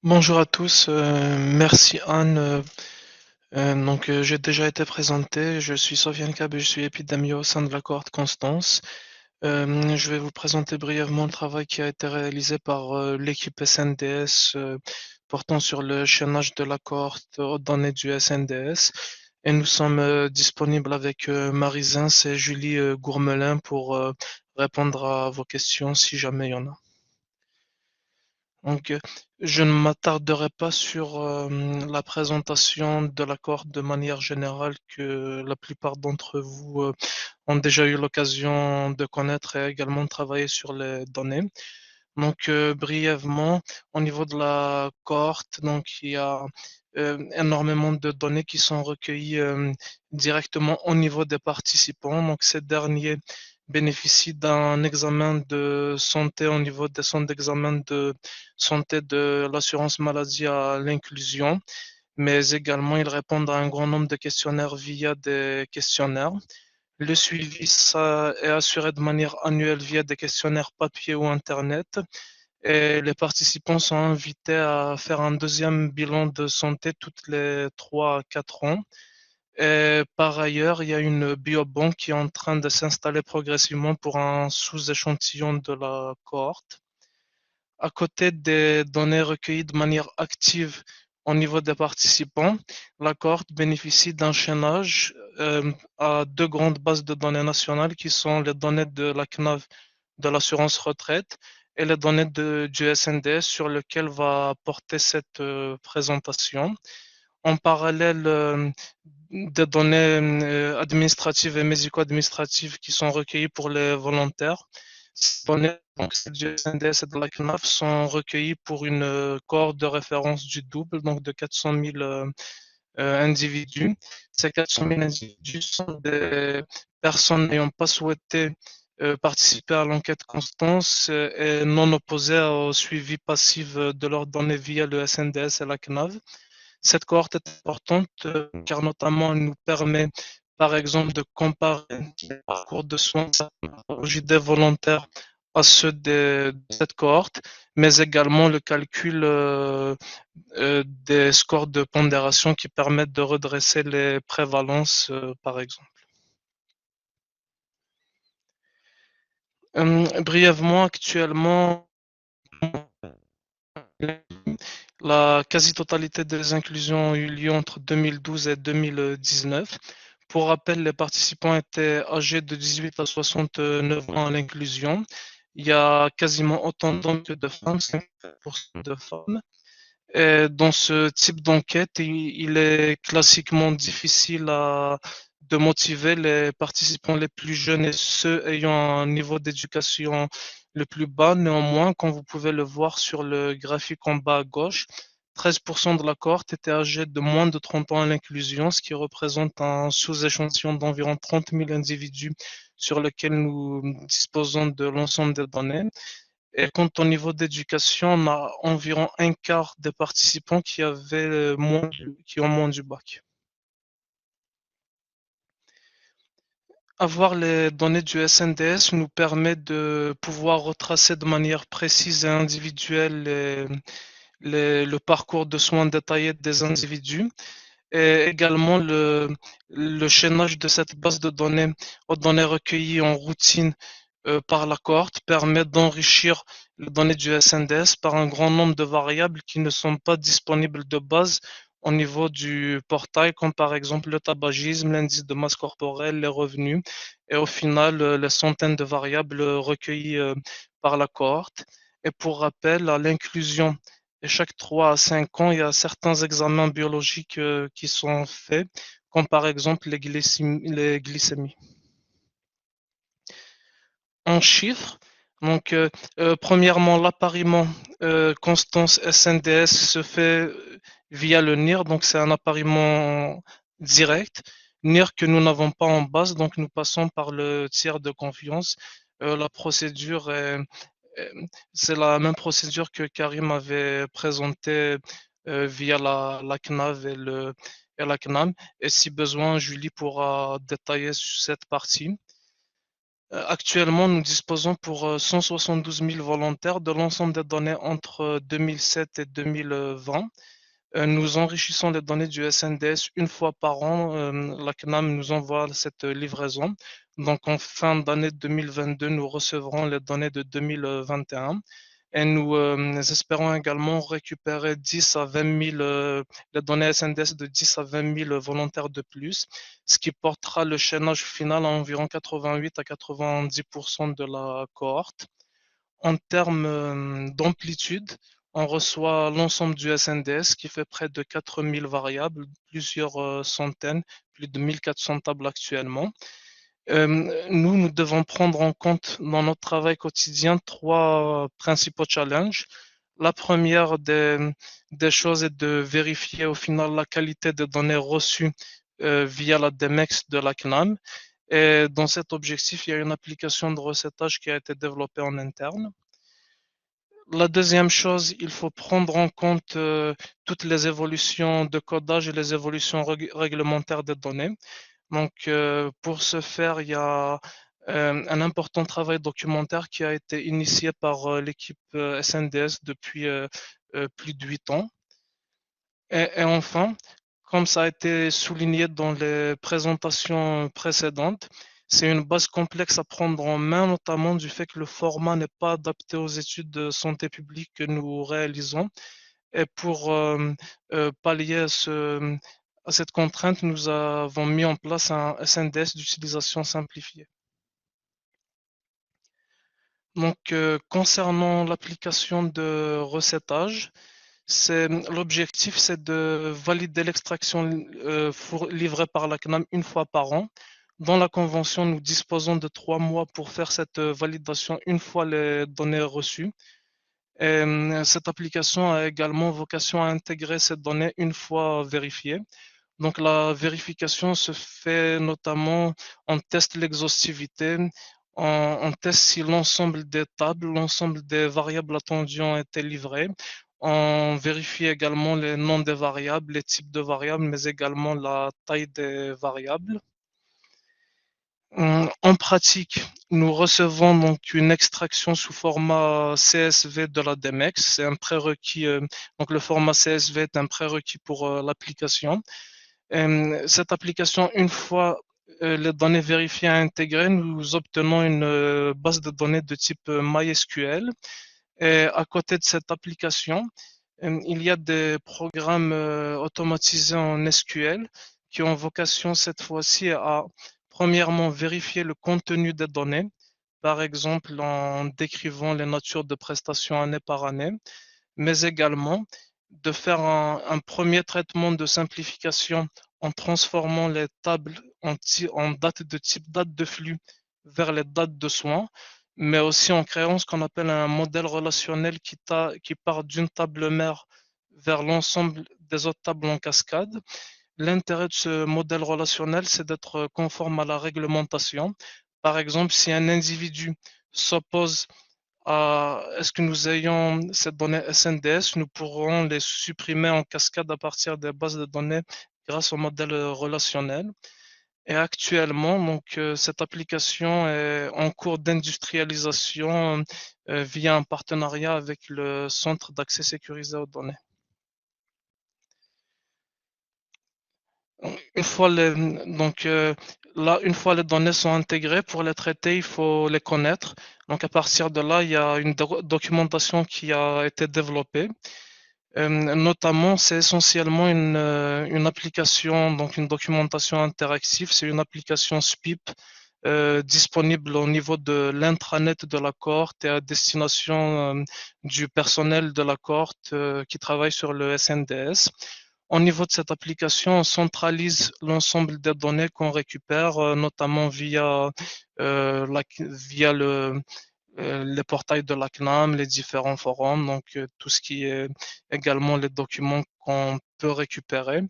Bonjour à tous, merci Anne. J'ai déjà été présenté. Je suis Sofiane Kab et je suis épidémiologue au sein de la cohorte Constance. Je vais vous présenter brièvement le travail qui a été réalisé par l'équipe SNDS portant sur le chaînage de la cohorte aux données du SNDS. Et nous sommes disponibles avec Marie Zins et Julie Gourmelin pour répondre à vos questions si jamais il y en a. Donc, je ne m'attarderai pas sur la présentation de la cohorte de manière générale que la plupart d'entre vous ont déjà eu l'occasion de connaître et également de travailler sur les données. Brièvement, au niveau de la cohorte, il y a énormément de données qui sont recueillies directement au niveau des participants. Donc, ces derniers bénéficient d'un examen de santé au niveau des centres d'examen de santé de l'assurance maladie à l'inclusion, mais également ils répondent à un grand nombre de questionnaires via des questionnaires. Le suivi ça est assuré de manière annuelle via des questionnaires papier ou Internet. Et les participants sont invités à faire un deuxième bilan de santé toutes les 3 à 4 ans. Et par ailleurs, il y a une biobanque qui est en train de s'installer progressivement pour un sous-échantillon de la cohorte. À côté des données recueillies de manière active au niveau des participants, la cohorte bénéficie d'un chaînage à deux grandes bases de données nationales qui sont les données de la CNAV de l'assurance retraite et les données du SNDS sur lequel va porter cette présentation. En parallèle, des données administratives et médico-administratives qui sont recueillies pour les volontaires. Ces données donc, du SNDS et de la CNAF sont recueillies pour une cohorte de référence du double, donc de 400 000 individus. Ces 400 000 individus sont des personnes n'ayant pas souhaité participer à l'enquête Constance et non opposées au suivi passif de leurs données via le SNDS et la CNAV. Cette cohorte est importante car notamment elle nous permet par exemple de comparer les parcours de soins des volontaires à ceux de cette cohorte, mais également le calcul des scores de pondération qui permettent de redresser les prévalences, par exemple. Brièvement, actuellement, la quasi-totalité des inclusions ont eu lieu entre 2012 et 2019. Pour rappel, les participants étaient âgés de 18 à 69 ans à l'inclusion. Il y a quasiment autant d'hommes que de femmes, 5% de femmes. Et dans ce type d'enquête, il est classiquement difficile de motiver les participants les plus jeunes et ceux ayant un niveau d'éducation le plus bas. Néanmoins, comme vous pouvez le voir sur le graphique en bas à gauche, 13% de la cohorte était âgée de moins de 30 ans à l'inclusion, ce qui représente un sous-échantillon d'environ 30 000 individus sur lequel nous disposons de l'ensemble des données. Et quant au niveau d'éducation, on a environ un quart des participants qui ont moins du bac. Avoir les données du SNDS nous permet de pouvoir retracer de manière précise et individuelle le parcours de soins détaillé des individus et également le chaînage de cette base de données aux données recueillies en routine par la cohorte permet d'enrichir les données du SNDS par un grand nombre de variables qui ne sont pas disponibles de base au niveau du portail, comme par exemple le tabagisme, l'indice de masse corporelle, les revenus, et au final, les centaines de variables recueillies par la cohorte. Et pour rappel, à l'inclusion, et chaque 3 à 5 ans, il y a certains examens biologiques qui sont faits, comme par exemple les glycémies. En chiffres, premièrement, l'appariement Constance SNDS se fait via le NIR, donc c'est un appariement direct. NIR que nous n'avons pas en base, donc nous passons par le tiers de confiance. La procédure c'est la même procédure que Karim avait présentée via la CNAV et la CNAM. Et si besoin, Julie pourra détailler cette partie. Actuellement, nous disposons pour 172 000 volontaires de l'ensemble des données entre 2007 et 2020. Nous enrichissons les données du SNDS une fois par an. La CNAM nous envoie cette livraison. Donc, en fin d'année 2022, nous recevrons les données de 2021. Et nous espérons également récupérer 10 à 20 000, les données SNDS de 10 à 20 000 volontaires de plus, ce qui portera le chaînage final à environ 88 à 90% de la cohorte. En termes d'amplitude, on reçoit l'ensemble du SNDS qui fait près de 4000 variables, plusieurs centaines, plus de 1400 tables actuellement. Nous devons prendre en compte dans notre travail quotidien trois principaux challenges. La première des choses est de vérifier au final la qualité des données reçues via la DMEX de la CNAM. Et dans cet objectif, il y a une application de recettage qui a été développée en interne. La deuxième chose, il faut prendre en compte toutes les évolutions de codage et les évolutions réglementaires des données. Donc, pour ce faire, il y a un important travail documentaire qui a été initié par l'équipe SNDS depuis plus de 8 ans. Et enfin, comme ça a été souligné dans les présentations précédentes, c'est une base complexe à prendre en main, notamment du fait que le format n'est pas adapté aux études de santé publique que nous réalisons. Et pour pallier à cette contrainte, nous avons mis en place un SNDS d'utilisation simplifiée. Donc, concernant l'application de recettage, l'objectif, c'est de valider l'extraction livrée par la CNAM une fois par an. Dans la convention, nous disposons de 3 mois pour faire cette validation une fois les données reçues. Et, cette application a également vocation à intégrer ces données une fois vérifiées. Donc la vérification se fait notamment, on teste l'exhaustivité, on teste si l'ensemble des tables, l'ensemble des variables attendues ont été livrées. On vérifie également les noms des variables, les types de variables, mais également la taille des variables. En pratique, nous recevons donc une extraction sous format CSV de la DMEX. C'est un prérequis. Donc le format CSV est un prérequis pour l'application. Cette application, une fois les données vérifiées et intégrées, nous obtenons une base de données de type MySQL. Et à côté de cette application, il y a des programmes automatisés en SQL qui ont vocation cette fois-ci à, premièrement, vérifier le contenu des données, par exemple en décrivant les natures de prestations année par année, mais également de faire un premier traitement de simplification en transformant les tables en date de type date de flux vers les dates de soins, mais aussi en créant ce qu'on appelle un modèle relationnel qui part d'une table mère vers l'ensemble des autres tables en cascade. L'intérêt de ce modèle relationnel, c'est d'être conforme à la réglementation. Par exemple, si un individu s'oppose est-ce que nous ayons ces données SNDS, nous pourrons les supprimer en cascade à partir des bases de données grâce au modèle relationnel. Et actuellement, donc, cette application est en cours d'industrialisation via un partenariat avec le Centre d'accès sécurisé aux données. Une fois les, donc là, une fois les données sont intégrées, pour les traiter, il faut les connaître. Donc à partir de là, il y a une documentation qui a été développée. Notamment, c'est essentiellement une application, donc une documentation interactive. C'est une application SPIP disponible au niveau de l'intranet de la cohorte et à destination du personnel de la cohorte qui travaille sur le SNDS. Au niveau de cette application, on centralise l'ensemble des données qu'on récupère, notamment via les portails de la CNAM, les différents forums, donc tout ce qui est également les documents qu'on peut récupérer.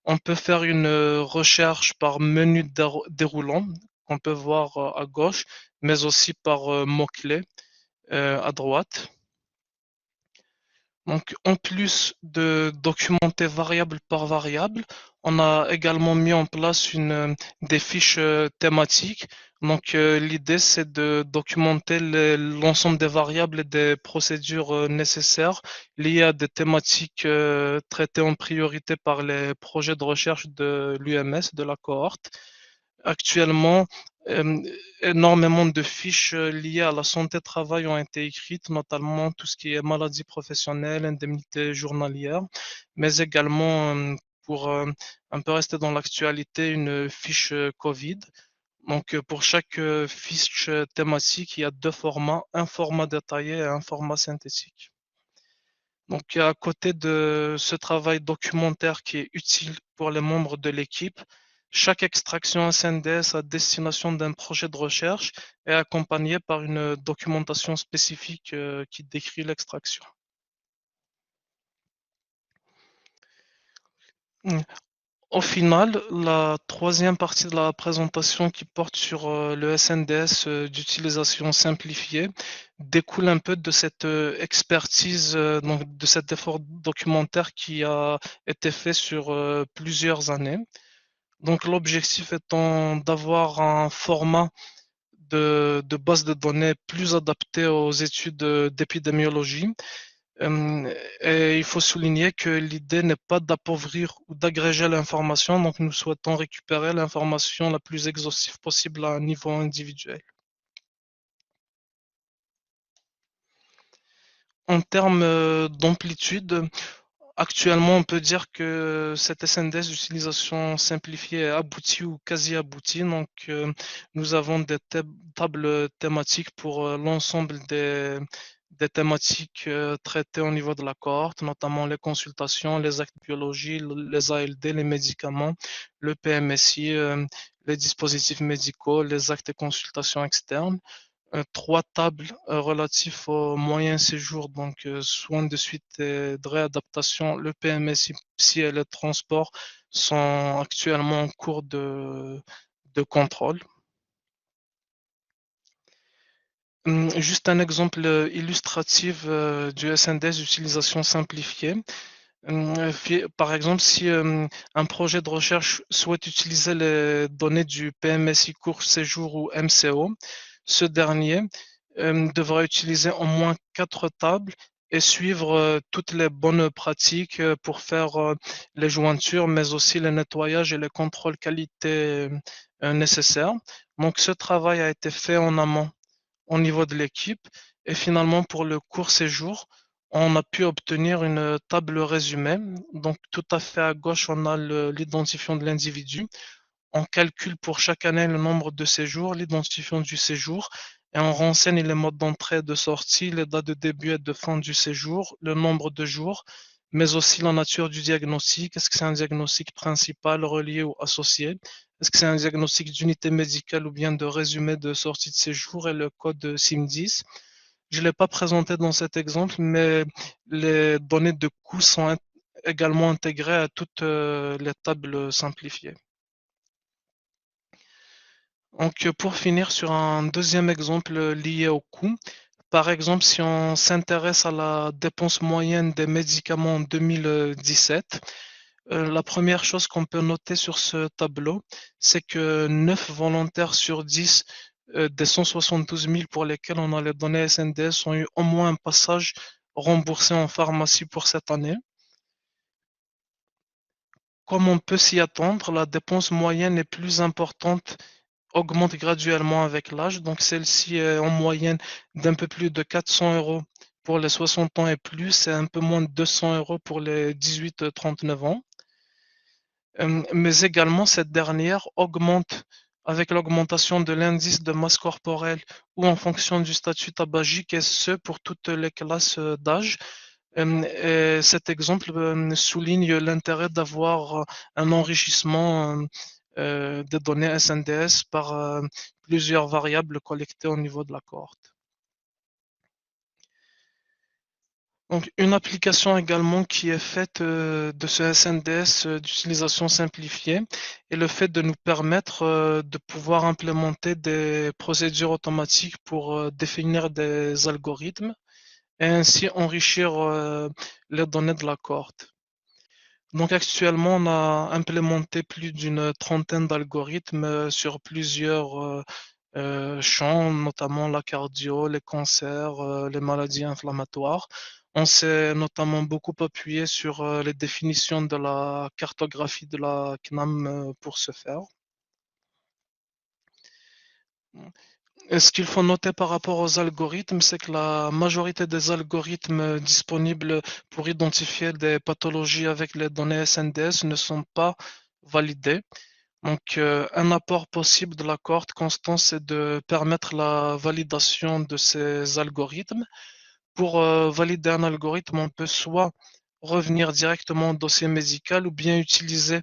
On peut faire une recherche par menu déroulant qu'on peut voir à gauche, mais aussi par mots-clés à droite. Donc, en plus de documenter variable par variable, on a également mis en place des fiches thématiques. Donc, l'idée, c'est de documenter l'ensemble des variables et des procédures nécessaires liées à des thématiques traitées en priorité par les projets de recherche de l'UMS, de la cohorte. Actuellement, euh, énormément de fiches liées à la santé au travail ont été écrites, notamment tout ce qui est maladie professionnelle, indemnité journalière, mais également pour un peu rester dans l'actualité, une fiche Covid. Donc pour chaque fiche thématique, il y a deux formats, un format détaillé et un format synthétique. Donc à côté de ce travail documentaire qui est utile pour les membres de l'équipe, chaque extraction SNDS à destination d'un projet de recherche est accompagnée par une documentation spécifique qui décrit l'extraction. Au final, la troisième partie de la présentation qui porte sur le SNDS d'utilisation simplifiée découle un peu de cette expertise, donc de cet effort documentaire qui a été fait sur plusieurs années. Donc l'objectif étant d'avoir un format de base de données plus adapté aux études d'épidémiologie. Et il faut souligner que l'idée n'est pas d'appauvrir ou d'agréger l'information, donc nous souhaitons récupérer l'information la plus exhaustive possible à un niveau individuel. En termes d'amplitude, actuellement, on peut dire que cette SNDS d'utilisation simplifiée est aboutie ou quasi aboutie. Donc, nous avons des tables thématiques pour l'ensemble des thématiques traitées au niveau de la cohorte, notamment les consultations, les actes de biologie, les ALD, les médicaments, le PMSI, les dispositifs médicaux, les actes et consultations externes. Trois tables relatifs aux moyens séjours, donc soins de suite et de réadaptation. Le PMSI et le transport sont actuellement en cours de contrôle. Juste un exemple illustratif du SNDS d'utilisation simplifiée. Par exemple, si un projet de recherche souhaite utiliser les données du PMSI court séjour ou MCO, ce dernier devra utiliser au moins 4 tables et suivre toutes les bonnes pratiques pour faire les jointures, mais aussi le nettoyage et les contrôles qualité nécessaires. Donc, ce travail a été fait en amont au niveau de l'équipe. Et finalement, pour le court séjour, on a pu obtenir une table résumée. Donc, tout à fait à gauche, on a l'identifiant de l'individu. On calcule pour chaque année le nombre de séjours, l'identifiant du séjour, et on renseigne les modes d'entrée et de sortie, les dates de début et de fin du séjour, le nombre de jours, mais aussi la nature du diagnostic. Est-ce que c'est un diagnostic principal, relié ou associé? Est-ce que c'est un diagnostic d'unité médicale ou bien de résumé de sortie de séjour et le code SIM10? Je ne l'ai pas présenté dans cet exemple, mais les données de coût sont également intégrées à toutes les tables simplifiées. Donc, pour finir sur un deuxième exemple lié au coût, par exemple, si on s'intéresse à la dépense moyenne des médicaments en 2017, la première chose qu'on peut noter sur ce tableau, c'est que 9 volontaires sur 10 des 172 000 pour lesquels on a les données SNDS ont eu au moins un passage remboursé en pharmacie pour cette année. Comme on peut s'y attendre, la dépense moyenne est plus importante, augmente graduellement avec l'âge. Donc celle-ci est en moyenne d'un peu plus de 400 euros pour les 60 ans et plus et un peu moins de 200 euros pour les 18-39 ans. Mais également, cette dernière augmente avec l'augmentation de l'indice de masse corporelle ou en fonction du statut tabagique, et ce pour toutes les classes d'âge. Et cet exemple souligne l'intérêt d'avoir un enrichissement des données SNDS par plusieurs variables collectées au niveau de la cohorte. Donc, une application également qui est faite de ce SNDS d'utilisation simplifiée est le fait de nous permettre de pouvoir implémenter des procédures automatiques pour définir des algorithmes. et ainsi enrichir les données de la cohorte. Donc actuellement, on a implémenté plus d'une trentaine d'algorithmes sur plusieurs champs, notamment la cardio, les cancers, les maladies inflammatoires. On s'est notamment beaucoup appuyé sur les définitions de la cartographie de la CNAM pour ce faire. Et ce qu'il faut noter par rapport aux algorithmes, c'est que la majorité des algorithmes disponibles pour identifier des pathologies avec les données SNDS ne sont pas validés. Donc, un apport possible de la cohorte constante, c'est de permettre la validation de ces algorithmes. Pour valider un algorithme, on peut soit revenir directement au dossier médical ou bien utiliser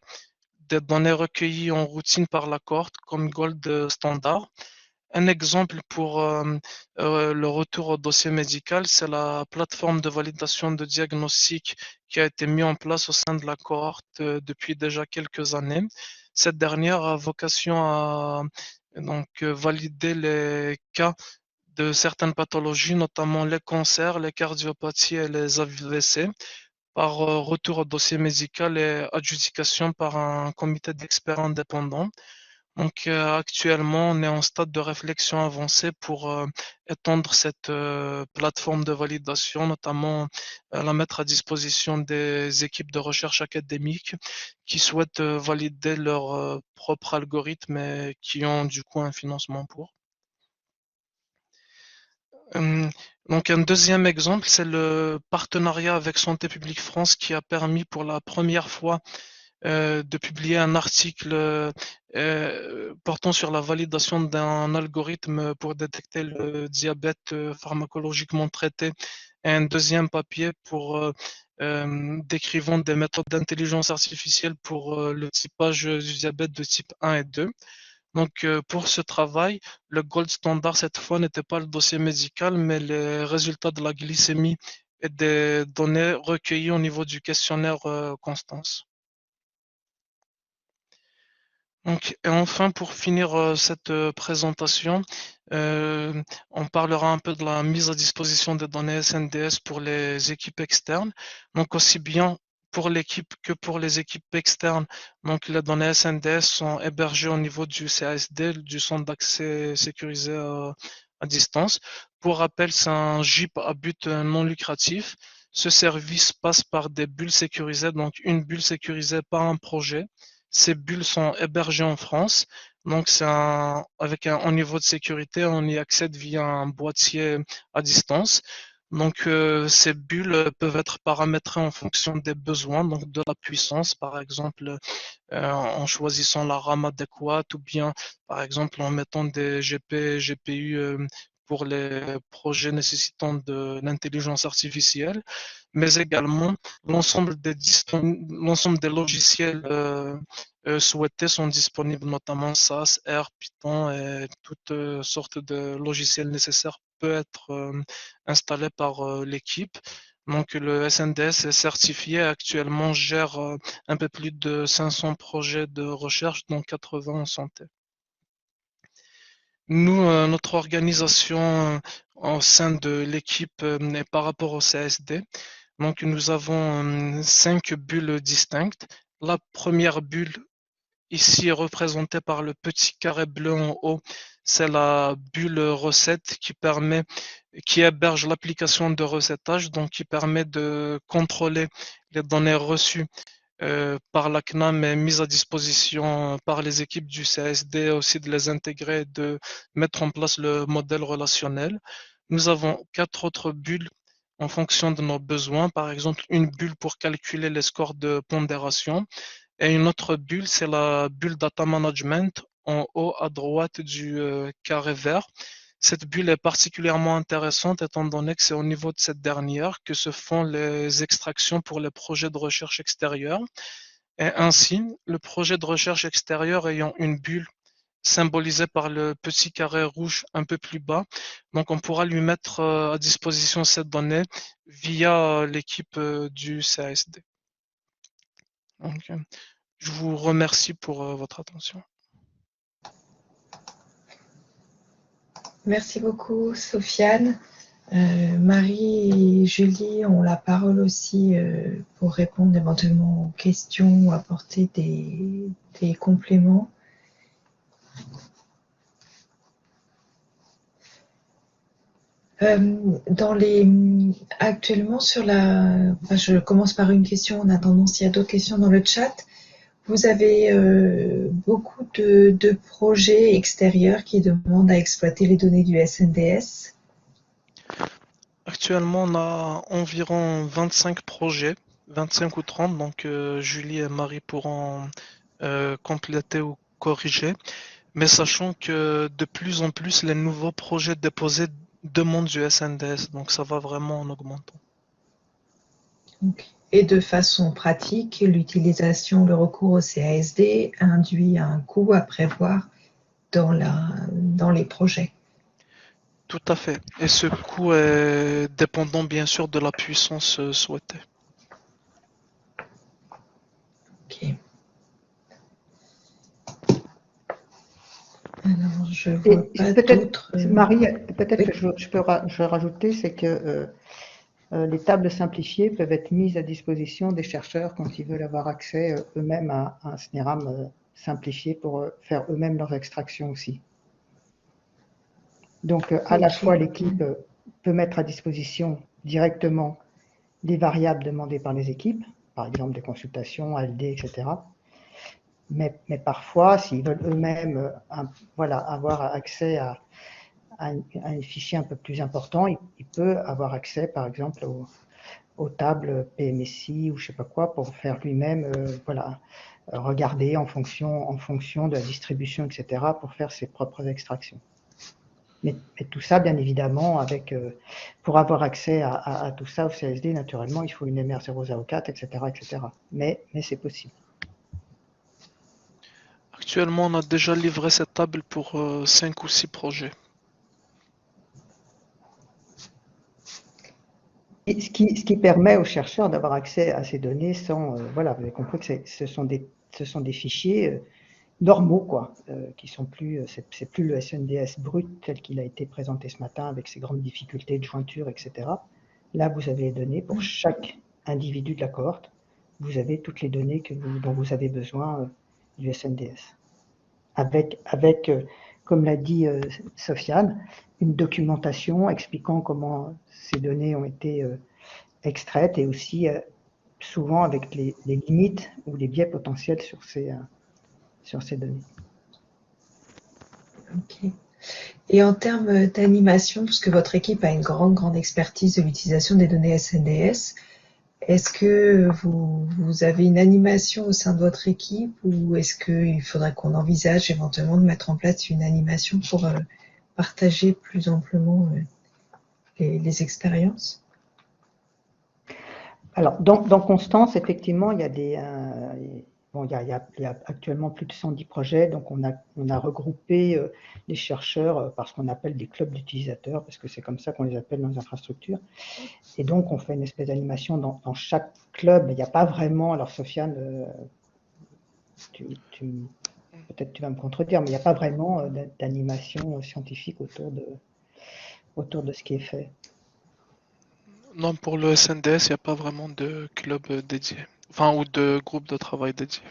des données recueillies en routine par la cohorte comme gold standard. Un exemple pour le retour au dossier médical, c'est la plateforme de validation de diagnostic qui a été mise en place au sein de la cohorte depuis déjà quelques années. Cette dernière a vocation à donc, valider les cas de certaines pathologies, notamment les cancers, les cardiopathies et les AVC, par retour au dossier médical et adjudication par un comité d'experts indépendants. Donc actuellement, on est en stade de réflexion avancée pour étendre cette plateforme de validation, notamment la mettre à disposition des équipes de recherche académique qui souhaitent valider leur propre algorithme et qui ont du coup un financement pour. Hum, Donc un deuxième exemple, c'est le partenariat avec Santé publique France qui a permis pour la première fois de publier un article portant sur la validation d'un algorithme pour détecter le diabète pharmacologiquement traité et un deuxième papier pour décrivant des méthodes d'intelligence artificielle pour le typage du diabète de type 1 et 2. Donc, pour ce travail, le gold standard cette fois n'était pas le dossier médical, mais les résultats de la glycémie et des données recueillies au niveau du questionnaire Constance. Donc, et enfin, pour finir cette présentation, euh, on parlera un peu de la mise à disposition des données SNDS pour les équipes externes. Donc, aussi bien pour l'équipe que pour les équipes externes. Donc, les données SNDS sont hébergées au niveau du CASD, du centre d'accès sécurisé à distance. Pour rappel, c'est un GIP à but non lucratif. Ce service passe par des bulles sécurisées, donc une bulle sécurisée par un projet. Ces bulles sont hébergées en France. Donc, avec un haut niveau de sécurité, on y accède via un boîtier à distance. Donc, ces bulles peuvent être paramétrées en fonction des besoins, donc de la puissance, par exemple, en choisissant la RAM adéquate ou bien, par exemple, en mettant des GPU pour les projets nécessitant de l'intelligence artificielle, mais également l'ensemble des logiciels souhaités sont disponibles, notamment SAS, R, Python et toutes sortes de logiciels nécessaires peut être installé par l'équipe. Donc le SNDS est certifié, actuellement gère un peu plus de 500 projets de recherche, dont 80 en santé. Nous, notre organisation au sein de l'équipe est par rapport au CSD. Donc, nous avons 5 bulles distinctes. La première bulle, ici, est représentée par le petit carré bleu en haut. C'est la bulle recette qui héberge l'application de recettage, donc qui permet de contrôler les données reçues par la CNAM est mise à disposition par les équipes du CSD, aussi de les intégrer, de mettre en place le modèle relationnel. Nous avons 4 autres bulles en fonction de nos besoins. Par exemple, une bulle pour calculer les scores de pondération et une autre bulle, c'est la bulle data management en haut à droite du carré vert. Cette bulle est particulièrement intéressante étant donné que c'est au niveau de cette dernière que se font les extractions pour les projets de recherche extérieure. Et ainsi, le projet de recherche extérieure ayant une bulle symbolisée par le petit carré rouge un peu plus bas, donc on pourra lui mettre à disposition cette donnée via l'équipe du CASD. Donc, je vous remercie pour votre attention. Merci beaucoup, Sofiane. Marie et Julie ont la parole aussi pour répondre éventuellement aux questions ou apporter des compléments. Dans les actuellement sur la, enfin, je commence par une question en attendant s'il y a d'autres questions dans le chat. Vous avez beaucoup de projets extérieurs qui demandent à exploiter les données du SNDS. Actuellement, on a environ 25 projets, 25 ou 30, donc Julie et Marie pourront compléter ou corriger. Mais sachant que de plus en plus, les nouveaux projets déposés demandent du SNDS, donc ça va vraiment en augmentant. Et de façon pratique, l'utilisation, le recours au CASD induit un coût à prévoir dans les projets. Tout à fait. Et ce coût est dépendant bien sûr de la puissance souhaitée. Ok. Alors, je vois Et pas peut-être, d'autres. Marie, peut-être Oui. que je vais rajouter, c'est que les tables simplifiées peuvent être mises à disposition des chercheurs quand ils veulent avoir accès eux-mêmes à un SNIRAM simplifié pour faire eux-mêmes leurs extractions aussi. Donc, à la fois, Ok. l'équipe peut mettre à disposition directement les variables demandées par les équipes, par exemple des consultations, ALD, etc. Mais parfois, s'ils veulent eux-mêmes voilà, avoir accès à un fichier un peu plus important, il peut avoir accès, par exemple, aux tables PMSI ou je sais pas quoi pour faire lui-même, voilà, regarder en fonction de la distribution, etc., pour faire ses propres extractions. Mais tout ça, bien évidemment, pour avoir accès à tout ça au CSD, naturellement, il faut une MR004, etc., etc. Mais c'est possible. Actuellement, on a déjà livré cette table pour 5 ou 6 projets. Et ce qui permet aux chercheurs d'avoir accès à ces données sans, voilà, vous avez compris que ce sont des fichiers normaux, quoi, qui sont plus, c'est plus le SNDS brut tel qu'il a été présenté ce matin avec ses grandes difficultés de jointure, etc. Là, vous avez les données pour chaque individu de la cohorte. Vous avez toutes les données dont vous avez besoin du SNDS. Avec comme l'a dit Sofiane, une documentation expliquant comment ces données ont été extraites et aussi souvent avec les limites ou les biais potentiels sur ces données. Ok. Et en termes d'animation, puisque votre équipe a une grande expertise de l'utilisation des données SNDS, est-ce que vous avez une animation au sein de votre équipe ou est-ce qu'il faudrait qu'on envisage éventuellement de mettre en place une animation pour partager plus amplement les expériences? Alors, dans Constance, effectivement, il y a bon, il y a actuellement plus de 110 projets, donc on a regroupé les chercheurs par ce qu'on appelle des clubs d'utilisateurs, parce que c'est comme ça qu'on les appelle dans les infrastructures. Et donc, on fait une espèce d'animation dans chaque club. Il n'y a pas vraiment, alors Sofiane, peut-être tu vas me contredire, mais il n'y a pas vraiment d'animation scientifique autour de ce qui est fait. Non, pour le SNDS, il n'y a pas vraiment de club dédié. Enfin, ou de groupe de travail dédié.